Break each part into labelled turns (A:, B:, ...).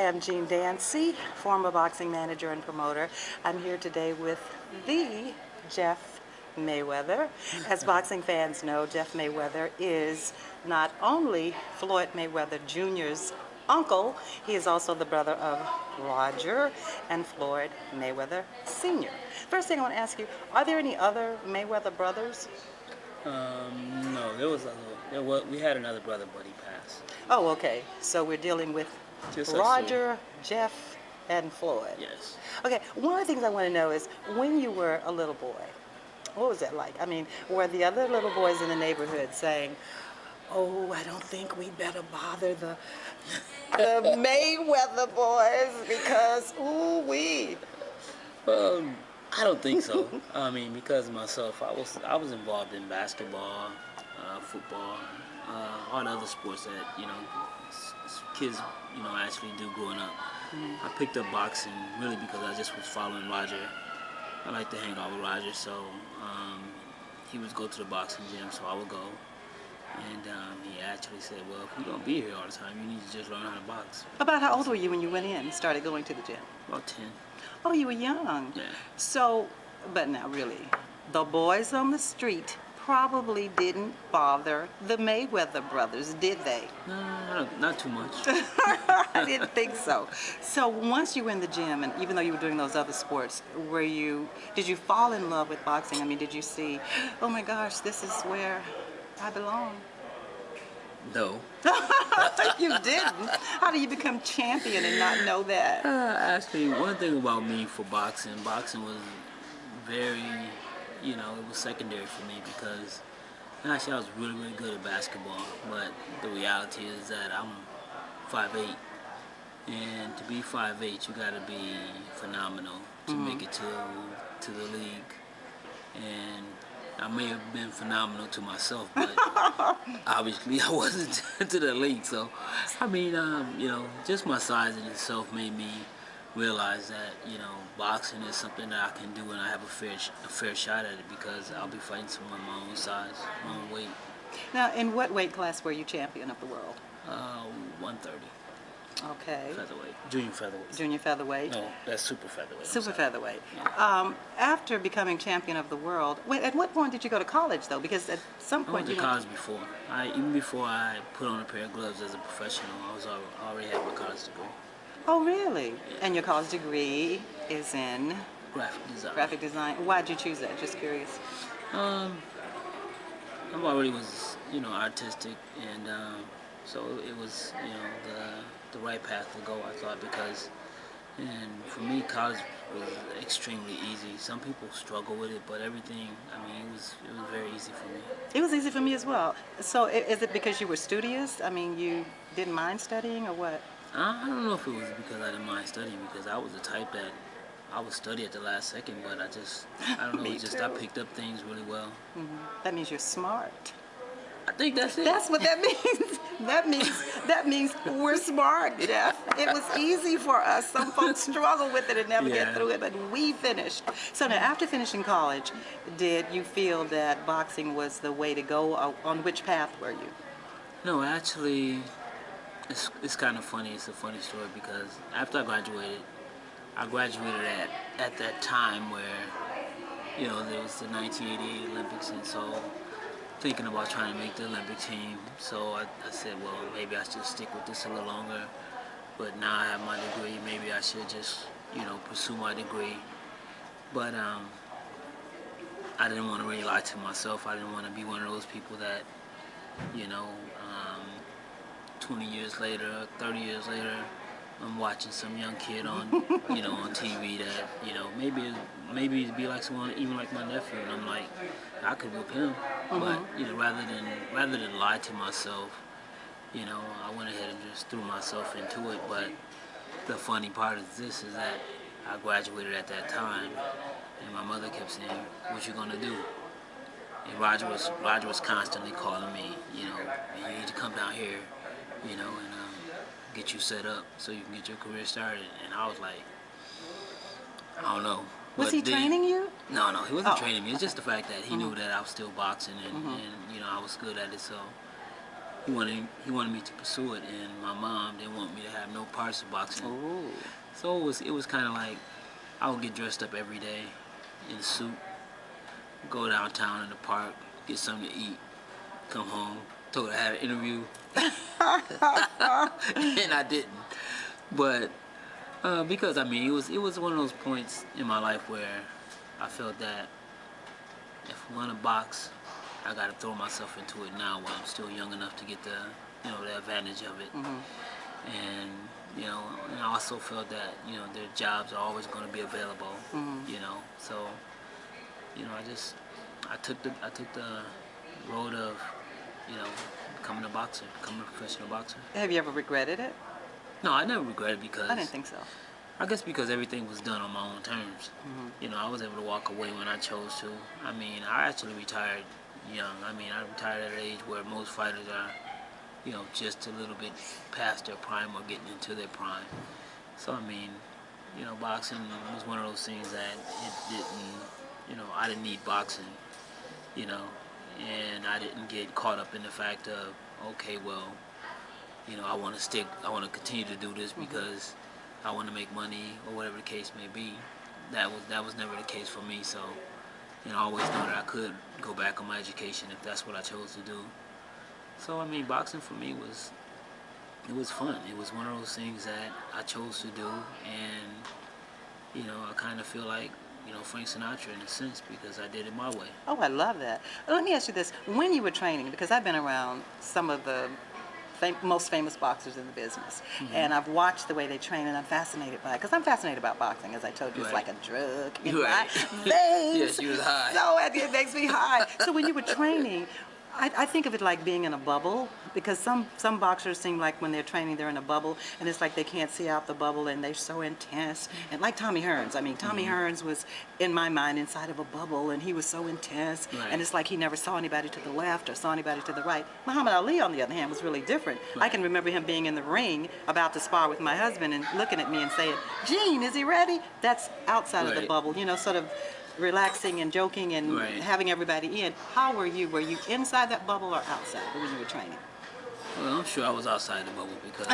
A: I'm Jean Dancy, former boxing manager and promoter. I'm here today with the Jeff Mayweather. As boxing fans know, Jeff Mayweather is not only Floyd Mayweather Jr.'s uncle, he is also the brother of Roger and Floyd Mayweather Sr. First thing I want to ask you, are there any other Mayweather brothers?
B: No, we had another brother, but he passed.
A: Oh, okay. So we're dealing with
B: Just
A: Roger, Jeff, and Floyd.
B: Yes.
A: Okay, one of the things I want to know is when you were a little boy, what was that like? I mean, were the other little boys in the neighborhood saying, "Oh, I don't think we better bother the Mayweather boys because ooh-wee"?
B: I don't think so. I mean, because myself, I was involved in basketball, football, all the other sports that kids actually do growing up. I picked up boxing really because I just was following Roger. I like to hang out with Roger, so he would go to the boxing gym, so I would go. And he actually said, "Well, if you're gonna be here all the time, you need to just learn how to box."
A: About how old were you when you went in and started going to the gym?
B: About 10.
A: Oh, you were young.
B: Yeah.
A: So, but now really, the boys on the street probably didn't bother the Mayweather brothers, did they?
B: No, not too much.
A: I didn't think so. So once you were in the gym, and even though you were doing those other sports, did you fall in love with boxing? I mean, did you see, oh my gosh, this is where I belong?
B: No.
A: You didn't? How do you become champion and not know that?
B: Actually, one thing about me for boxing was very, it was secondary for me because actually I was really, really good at basketball, but the reality is that I'm 5'8", and to be 5'8", you gotta be phenomenal to make it to the league. And I may have been phenomenal to myself, but obviously I wasn't to the league. So, I mean, just my size in itself made me realize that, boxing is something that I can do, and I have a fair shot at it because I'll be fighting someone my own size, my own weight.
A: Now, in what weight class were you champion of the world?
B: 130.
A: Okay.
B: Featherweight. Junior featherweight.
A: Junior featherweight?
B: No, that's super featherweight.
A: Super featherweight.
B: Yeah.
A: After becoming champion of the world, at what point did you go to college, though? Because at some point
B: I went to college before. Even before I put on a pair of gloves as a professional, I already had my college degree.
A: Oh, really?
B: Yeah.
A: And your college degree is in?
B: Graphic design.
A: Graphic design. Why'd you choose that? Just curious.
B: I already was, artistic, and so it was, the right path to go, I thought, and for me, college was extremely easy. Some people struggle with it, but everything, it was very easy for me.
A: It was easy for me as well. So is it because you were studious? I mean, you didn't mind studying or what?
B: I don't know if it was because I didn't mind studying, because I was the type that I would study at the last second, but I don't know, I picked up things really well.
A: That means you're smart.
B: I think that's it.
A: That's what that means. That means we're smart, Jeff. It was easy for us. Some folks struggle with it and never get through it, but we finished. So now, after finishing college, did you feel that boxing was the way to go? On which path were you?
B: No, actually, it's kind of funny. It's a funny story because after I graduated at that time where, there was the 1988 Olympics, and so thinking about trying to make the Olympic team. So I said, well, maybe I should stick with this a little longer. But now I have my degree, maybe I should just, pursue my degree. But I didn't want to really lie to myself. I didn't want to be one of those people that, 20 years later, 30 years later, I'm watching some young kid on, on TV that, maybe it'd be like someone, even like my nephew, and I'm like, I could whoop him. But, rather than lie to myself, I went ahead and just threw myself into it. But the funny part is this, is that I graduated at that time, and my mother kept saying, "What you gonna do?" And Roger was constantly calling me, you need to come down here, and get you set up so you can get your career started. And I was like, I don't know.
A: Was he training you?
B: No, he wasn't training me. It's just the fact that he knew that I was still boxing and I was good at it. So he wanted me to pursue it, and my mom didn't want me to have no parts of boxing.
A: Ooh.
B: So it was kind of like I would get dressed up every day in a suit, go downtown in the park, get something to eat, come home, told her I had an interview, and I didn't. But because I mean it was one of those points in my life where I felt that if I'm gonna box, I gotta throw myself into it now while I'm still young enough to get the advantage of it. And and I also felt that their jobs are always going to be available. So I took the road of becoming a boxer, becoming a professional boxer.
A: Have you ever regretted it?
B: No, I never regret it because
A: I didn't think so.
B: I guess because everything was done on my own terms. I was able to walk away when I chose to. I mean, I actually retired young. I mean, I retired at an age where most fighters are, just a little bit past their prime or getting into their prime. So, I mean, boxing was one of those things that it didn't, I didn't need boxing, and I didn't get caught up in the fact of, okay, well, I want to continue to do this because I want to make money or whatever the case may be. That was never the case for me. So, I always know that I could go back on my education if that's what I chose to do. So, I mean, boxing for me was fun. It was one of those things that I chose to do, and I kind of feel like Frank Sinatra in a sense because I did it my way.
A: Oh, I love that. Let me ask you this: when you were training, because I've been around some of the most famous boxers in the business, and I've watched the way they train, and I'm fascinated by it because I'm fascinated about boxing. As I told you, it's like a drug in my veins.
B: Yes, you was high.
A: So it makes me high. So when you were training, I think of it like being in a bubble because some boxers seem like when they're training they're in a bubble and it's like they can't see out the bubble and they're so intense. And like Tommy Hearns, I mean Tommy Hearns was in my mind inside of a bubble and he was so intense and it's like he never saw anybody to the left or saw anybody to the right. Muhammad Ali on the other hand was really different. I can remember him being in the ring about to spar with my husband and looking at me and saying, "Gene, is he ready?" That's outside of the bubble, sort of relaxing and joking and having everybody in. How were you? Were you inside that bubble or outside when you were training?
B: Well, I'm sure I was outside the bubble because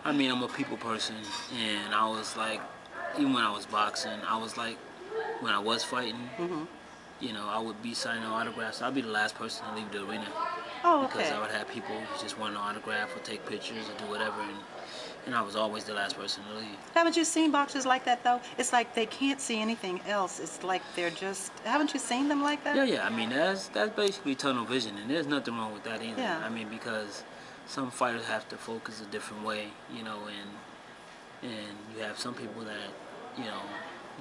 B: I mean I'm a people person, and I was like, even when I was boxing, I was like, when I was fighting, I would be signing autographs. I'd be the last person to leave the arena because I would have people who just want an autograph or take pictures or do whatever, and I was always the last person to leave.
A: Haven't you seen boxers like that though? It's like they can't see anything else. It's like they're just, haven't you seen them like that?
B: Yeah. I mean, that's basically tunnel vision, and there's nothing wrong with that either.
A: Yeah.
B: I mean, because some fighters have to focus a different way, and you have some people that,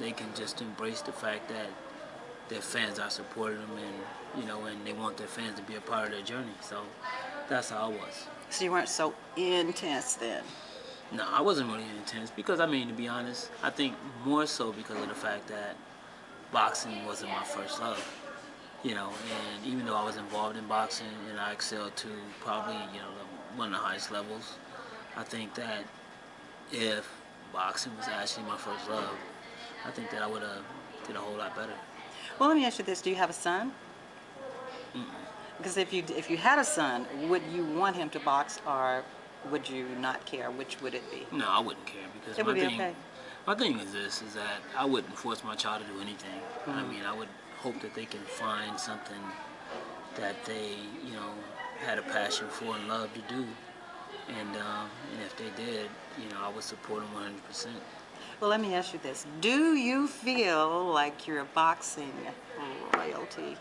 B: they can just embrace the fact that their fans are supporting them, and they want their fans to be a part of their journey. So that's how I was.
A: So you weren't so intense then?
B: No, I wasn't really intense because, I mean, to be honest, I think more so because of the fact that boxing wasn't my first love, and even though I was involved in boxing and I excelled to probably, one of the highest levels, I think that if boxing was actually my first love, I think that I would have did a whole lot better.
A: Well, let me ask you this: do you have a son? Because if you had a son, would you want him to box or would you not care? Which would it be?
B: No, I wouldn't care because
A: It would be okay.
B: my thing is this: is that I wouldn't force my child to do anything. I mean, I would hope that they can find something that they, had a passion for and love to do, and if they did, I would support them 100%.
A: Well, let me ask you this: do you feel like you're boxing royalty?